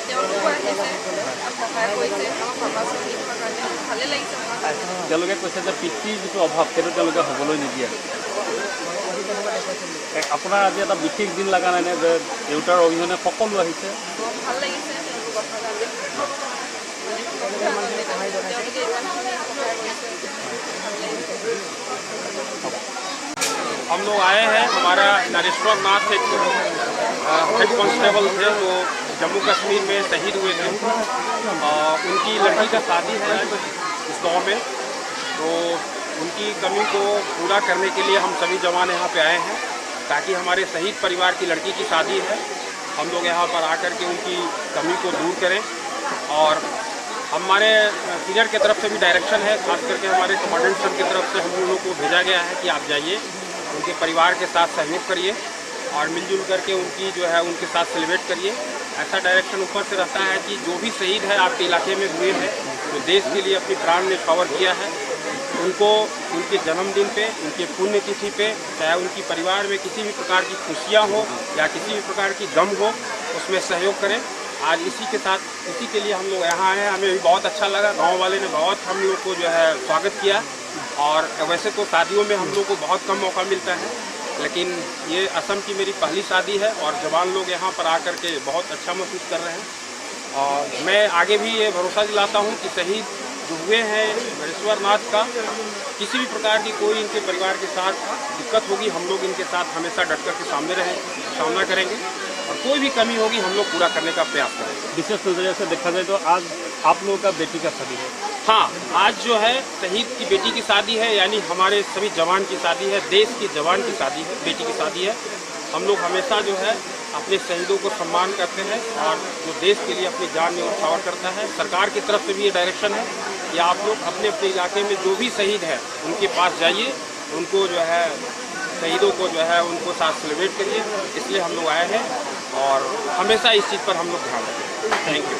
তেওঁলোকো আহিছে সহায় কৰিছে আমাৰ ভাষা শ্বহীদৰ কাৰণে ভালে লাগিছে। তেওঁলোকে কৈছে যে পিতৃৰ যিটো অভাৱ সেইটো তেওঁলোকে হ'বলৈ নিদিয়ে। আপোনাৰ আজি এটা বিশেষ দিন লগা নাইনে যে দেউতাৰ অবিহনে সকলো আহিছে? ভাল লাগিছে তেওঁলোকৰ কাৰণে তেওঁলোকে ইমানখিনি সহায় কৰিছে। हम लोग आए हैं, हमारा नरेश्वर नाथ एक हेड कांस्टेबल थे जो जम्मू कश्मीर में शहीद हुए थे। उनकी लड़की का शादी है इस गाँव में, तो उनकी कमी को पूरा करने के लिए हम सभी जवान यहाँ पे आए हैं ताकि हमारे शहीद परिवार की लड़की की शादी है, हम लोग यहाँ पर आकर के उनकी कमी को दूर करें। और हमारे सीनियर की तरफ से भी डायरेक्शन है, खास करके हमारे कमांडेंट सर की तरफ से हम लोगों को भेजा गया है कि आप जाइए उनके परिवार के साथ सहयोग करिए और मिलजुल करके उनकी जो है उनके साथ सेलिब्रेट करिए। ऐसा डायरेक्शन ऊपर से रहता है कि जो भी शहीद है आपके इलाके में हुए हैं, जो देश के लिए अपनी प्राण न्यौछावर किया है, उनको उनके जन्मदिन पे, उनके पुण्यतिथि पे, चाहे उनकी परिवार में किसी भी प्रकार की खुशियाँ हो या किसी भी प्रकार की गम हो, उसमें सहयोग करें। आज इसी के साथ इसी के लिए हम लोग यहाँ आए हैं। हमें भी बहुत अच्छा लगा, गांव वाले ने बहुत हम लोग को जो है स्वागत किया। और वैसे तो शादियों में हम लोग को बहुत कम मौका मिलता है, लेकिन ये असम की मेरी पहली शादी है और जवान लोग यहाँ पर आकर के बहुत अच्छा महसूस कर रहे हैं। और मैं आगे भी ये भरोसा दिलाता हूँ कि शहीद जो हुए हैं नरेश्वर नाथ का, किसी भी प्रकार की कोई इनके परिवार के साथ दिक्कत होगी, हम लोग इनके साथ हमेशा डट कर के सामना करेंगे और कोई भी कमी होगी हम लोग पूरा करने का प्रयास करेंगे। विशेष नजरिए से देखा जाए तो आज आप लोगों का बेटी का शादी है। हाँ, आज जो है शहीद की बेटी की शादी है, यानी हमारे सभी जवान की शादी है, देश के जवान की शादी है, बेटी की शादी है। हम लोग हमेशा जो है अपने शहीदों को सम्मान करते हैं और जो देश के लिए अपनी जान न्यौछावर करता है। सरकार की तरफ से भी ये डायरेक्शन है कि आप लोग अपने अपने इलाके में जो भी शहीद है उनके पास जाइए, उनको जो है शहीदों को जो है उनको साथ सेलिब्रेट करिए। इसलिए हम लोग आए हैं और हमेशा इस चीज़ पर हम लोग ध्यान रखें। Thank you.